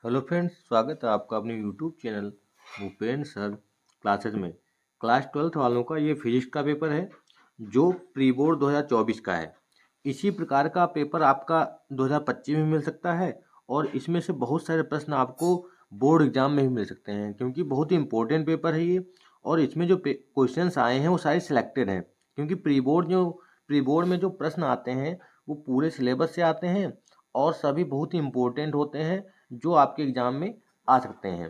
Hello friends, स्वागत है आपका अपने YouTube channel Bhupendra sir classes में। क्लास 12th वालों का ये फिजिक्स का पेपर है जो प्री बोर्ड 2024 का है। इसी प्रकार का पेपर आपका 2025 में मिल सकता है और इसमें से बहुत सारे प्रश्न आपको बोर्ड एग्जाम में भी मिल सकते हैं, क्योंकि बहुत ही इंपॉर्टेंट पेपर है ये। और इसमें जो क्वेश्चंस आए हैं वो सारे सिलेक्टेड हैं, क्योंकि प्री बोर्ड में जो प्रश्न आते हैं वो पूरे सिलेबस से आते हैं और सभी बहुत ही इम्पोर्टेंट होते हैं जो आपके एग्ज़ाम में आ सकते हैं।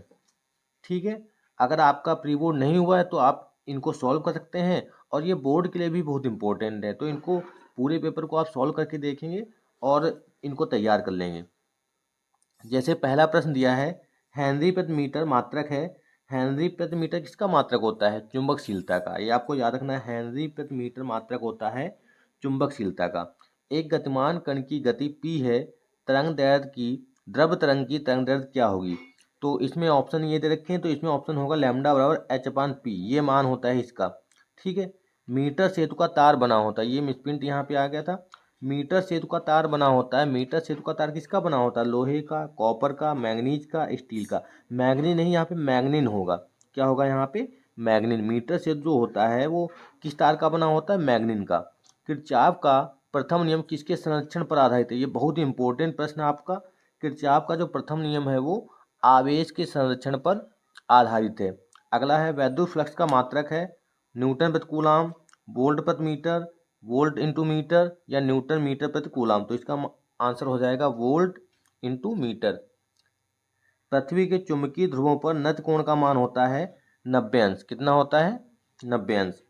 ठीक है, अगर आपका प्री बोर्ड नहीं हुआ है तो आप इनको सॉल्व कर सकते हैं और ये बोर्ड के लिए भी बहुत इंपॉर्टेंट है, तो इनको पूरे पेपर को आप सॉल्व करके देखेंगे और इनको तैयार कर लेंगे। जैसे पहला प्रश्न दिया है, हेनरी प्रति मीटर मात्रक है। हेनरी प्रति मीटर किसका मात्रक होता है? चुंबकशीलता का। ये आपको याद रखना है, हेनरी प्रति मीटर मात्रक होता है चुंबकशीलता का। एक गतिमान कण की गति p है, द्रव तरंग की तरंग दैर्ध्य क्या होगी? तो इसमें ऑप्शन ये दे रखे हैं, तो इसमें ऑप्शन होगा लैम्डा बराबर h/p, ये मान होता है इसका। ठीक है, मीटर सेतु का तार बना होता है, ये मिसप्रिंट यहाँ पे आ गया था। मीटर सेतु का तार बना होता है। मीटर सेतु का तार किसका बना होता है? लोहे का, कॉपर का, मैंगनीज का, स्टील का। मैंगनीज नहीं, यहाँ पे मैग्नीन होगा। क्या होगा यहाँ पे? मैग्नीन। मीटर सेतु जो होता है वो किस तार का बना होता है? मैग्नीन का। किरचॉफ का प्रथम नियम किसके संरक्षण पर आधारित है? ये बहुत ही इंपॉर्टेंट प्रश्न आपका। किरचॉफ का जो प्रथम नियम है वो आवेश के संरक्षण पर आधारित है। अगला है, वैद्युत फ्लक्स का मात्रक है न्यूटन प्रति कूलाम, वोल्ट प्रति मीटर, वोल्ट इंटू मीटर या न्यूटन मीटर प्रति कूलाम। तो इसका आंसर हो जाएगा वोल्ट इंटू मीटर। पृथ्वी के चुंबकीय ध्रुवों पर नत कोण का मान होता है 90 अंश। कितना होता है? 90 अंश।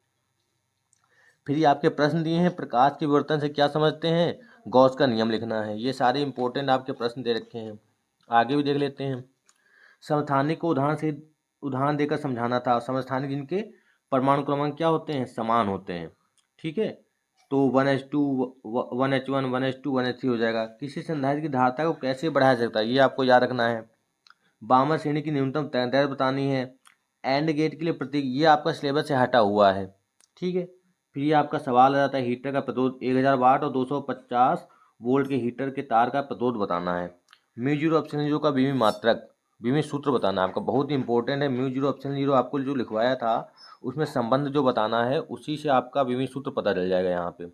फिर ये आपके प्रश्न दिए हैं, प्रकाश के विवर्तन से क्या समझते हैं? गॉस का नियम लिखना है। ये सारे इंपॉर्टेंट आपके प्रश्न दे रखे हैं। आगे भी देख लेते हैं। समस्थानिक को उदाहरण देकर समझाना था। समस्थानिक जिनके परमाणु क्रमांक क्या होते हैं? समान होते हैं। ठीक है, तो 1h2 1h1 1h2 1h3 हो जाएगा। किसी संधारित्र की धारिता को कैसे बढ़ाया जाता है? ये आपको याद रखना है। बामर श्रेणी की न्यूनतम तरंगदैर्घ्य बतानी है। एंड गेट के लिए प्रतीक, ये आपका सिलेबस से हटा हुआ है। ठीक है, फिर ये आपका सवाल आ जाता है, हीटर का प्रतिरोध 1000 वाट और 250 वोल्ट के हीटर के तार का प्रतिरोध बताना है। μ0ε0 का बीमी मात्रक, बीमी सूत्र बताना है आपका, बहुत ही इंपॉर्टेंट है। μ0ε0 आपको जो लिखवाया था उसमें संबंध जो बताना है उसी से आपका बीमी सूत्र पता चल जाएगा यहाँ पे।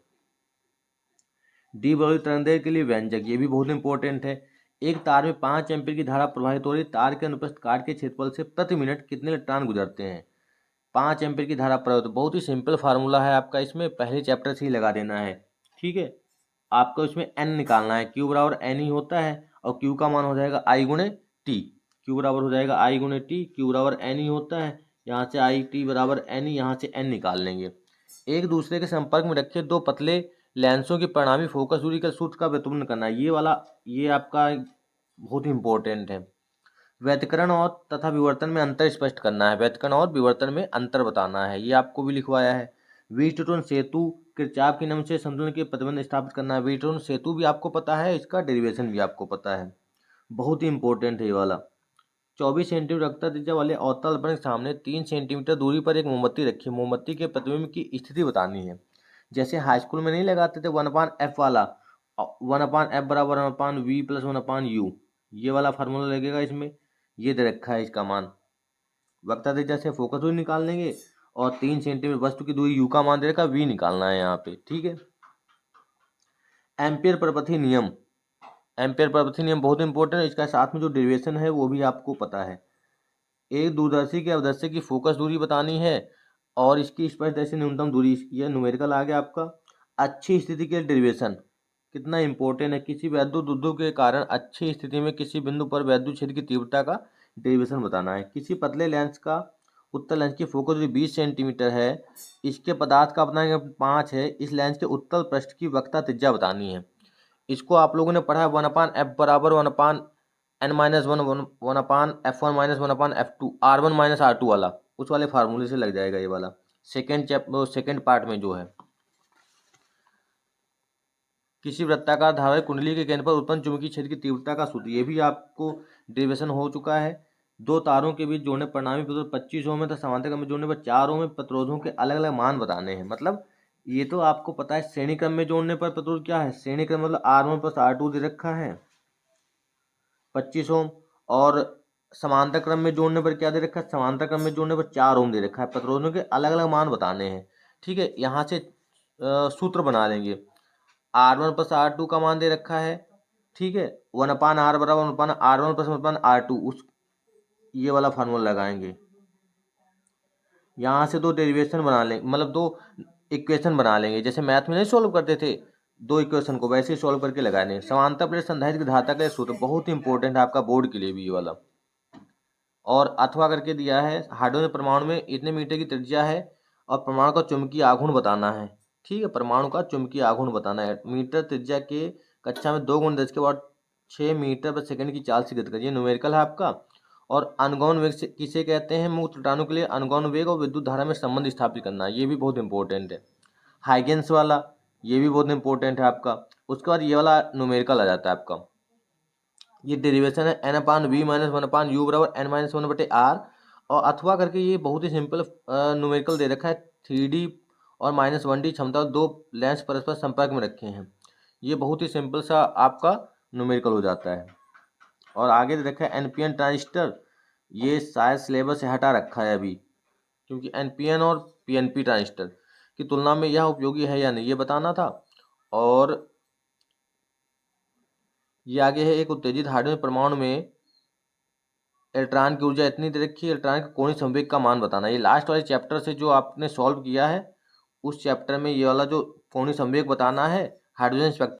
डी बराबर तरंगदैर्घ्य के लिए व्यंजक, ये भी बहुत इंपॉर्टेंट है। एक तार में 5 एम्पीयर की धारा प्रवाहित हो रही, तार के अनुप्रस्थ काट के क्षेत्रफल से प्रति मिनट कितने इलेक्ट्रॉन गुजरते हैं? 5 एम्पीयर की धारा प्रवाहित, बहुत ही सिंपल फार्मूला है आपका, इसमें पहले चैप्टर से ही लगा देना है। ठीक है, आपको इसमें एन निकालना है। क्यू बराबर एन ही होता है और क्यू का मान हो जाएगा आई गुणे टी। क्यू बराबर हो जाएगा आई गुणे टी, क्यू बराबर एन ही होता है। यहाँ से आई टी बराबर एन ही, यहाँ से एन निकाल लेंगे। एक दूसरे के संपर्क में रखे दो पतले लेंसों की परिणामी फोकस दूरी का सूत्र का व्युत्पन्न करना है। ये वाला ये आपका बहुत ही इंपॉर्टेंट है। व्यतिकरण और तथा विवर्तन में अंतर स्पष्ट करना है। व्यतिकरण और विवर्तन में अंतर बताना है, ये आपको भी लिखवाया है। व्हीटस्टोन सेतु किरचॉफ के नियम से संतुलन के प्रतिबंध स्थापित करना है। व्हीटस्टोन सेतु भी आपको पता है, इसका डेरिवेशन भी आपको पता है, बहुत ही इंपॉर्टेंट है ये वाला। 24 सेंटीमीटर रक्ता त्रिज्या वाले अवतल दर्पण के सामने 3 सेंटीमीटर दूरी पर एक मोमबत्ती रखी। मोमबत्ती के प्रतिबिंब की स्थिति बतानी है। जैसे हाई स्कूल में नहीं लगाते थे 1/f वाला, 1/f बराबर 1/v प्लस 1/u, ये वाला फार्मूला लगेगा इसमें। ये दे रखा है इसका मान। वक्ता त्रिज्या से फोकस दूरी निकाल लेंगे और 3 सेंटीमीटर वस्तु की दूरी u का मान दे रखा, v निकालना है यहाँ पे। ठीक है, एम्पियर प्रपथी नियम, एम्पियर प्रपथी नियम बहुत इंपॉर्टेंट है। इसका साथ में जो डेरिवेशन है वो भी आपको पता है। एक दूरदर्शी के अवदर्शी की फोकस दूरी बतानी है और इसकी स्पर्शदर्शी न्यूनतम दूरी, यह न्यूमेरिकल आ गया आपका। अच्छी स्थिति के डेरिवेशन कितना इंपॉर्टेंट है। किसी वैद्युत उद्योग के कारण अच्छी स्थिति में किसी बिंदु पर वैद्युत क्षेत्र की तीव्रता का डेरिवेशन बताना है। किसी पतले लेंस का उत्तल लेंस की फोकस दूरी 20 सेंटीमीटर है, इसके पदार्थ का बताएंगे 5 है, इस लेंस के उत्तल पृष्ठ की वक्ता त्रिज्या बतानी है। इसको आप लोगों ने पढ़ा है 1/f बराबर 1/n-1 1/f1 minus 1/f2 r1 minus r2 वाला, उस वाले फार्मूले से लग जाएगा ये वाला। सेकेंड पार्ट में जो है, किसी वृत्ताकार धारक कुंडली के केंद्र पर उत्पन्न चुंबकीय क्षेत्र की तीव्रता का सूत्र, ये भी आपको डेरिवेशन हो चुका है। दो तारों के बीच जोड़ने परिणामी प्रतिरोध 25 ओम में तथा समांतर क्रम में जोड़ने पर 4 ओम में प्रतिरोधों के अलग अलग मान बताने हैं। मतलब ये तो आपको पता है, श्रेणी क्रम में जोड़ने पर प्रतिरोध क्या है? श्रेणी क्रम मतलब R1 प्लस R2 दे रखा है 25 ओम, और समांतर क्रम में जोड़ने पर क्या दे रखा है, समांतर क्रम में जोड़ने पर 4 ओम दे रखा है। प्रतिरोधों के अलग अलग मान बताने हैं। ठीक है, यहाँ से सूत्र बना लेंगे। R1 प्लस R2 का मान दे रखा है। ठीक है, 1/R बराबर 1/R1 प्लस 1/R2, उस ये वाला फार्मूला लगाएंगे। यहाँ से दो डेरिवेशन बना लेंगे, मतलब दो इक्वेशन बना लेंगे। जैसे मैथ में नहीं सॉल्व करते थे दो इक्वेशन को, वैसे ही सॉल्व करके लगाने। समांतर प्लेट संधारित्र धाता का सूत्र बहुत ही इंपॉर्टेंट है आपका बोर्ड के लिए भी ये वाला। और अथवा करके दिया है, हाइड्रोजन परमाणु में इतने मीटर की त्रिज्या है और परमाणु का चुंबकीय आघूर्ण बताना है। ठीक है, परमाणु का चुंबकीय आघूर्ण बताना है। मीटर त्रिज्या के कक्षा में 2 × 10 के बाद 6 मीटर पर सेकंड की चाल से गति करिए, न्यूमेरिकल है आपका। और अनुगमन वेग से किसे कहते हैं, मुक्त कीटाणु के लिए अनुगमन वेग और विद्युत धारा में संबंध स्थापित करना, ये भी बहुत इंपॉर्टेंट है। हाइगेंस वाला ये भी बहुत इंपॉर्टेंट है आपका। उसके बाद ये वाला न्यूमेरिकल आ जाता है आपका। ये डेरिवेशन है n/v - 1/u बराबर n-1/r। और अथवा करके ये बहुत ही सिंपल न्यूमेरिकल दे रखा है। 3D और -1D क्षमता दो लेंस परस्पर संपर्क में रखे हैं। ये बहुत ही सिंपल सा आपका न्यूमेरिकल हो जाता है। और आगे दे रखा है NPN ट्रांजिस्टर, ये शायद सिलेबस से हटा रखा है अभी, क्योंकि NPN और PNP ट्रांजिस्टर की तुलना में यह उपयोगी है या नहीं ये बताना था। और ये आगे है, एक उत्तेजित हाइड्रोजन परमाणु में इलेक्ट्रॉन की ऊर्जा इतनी दे रखी है, इलेक्ट्रॉन के कोणीय संवेग का मान बताना। ये लास्ट वाले चैप्टर से जो आपने सॉल्व किया है, उस चैप्टर में ये वाला जो कोणीय संवेग बताना है हाइड्रोजन स्पेक्ट्रम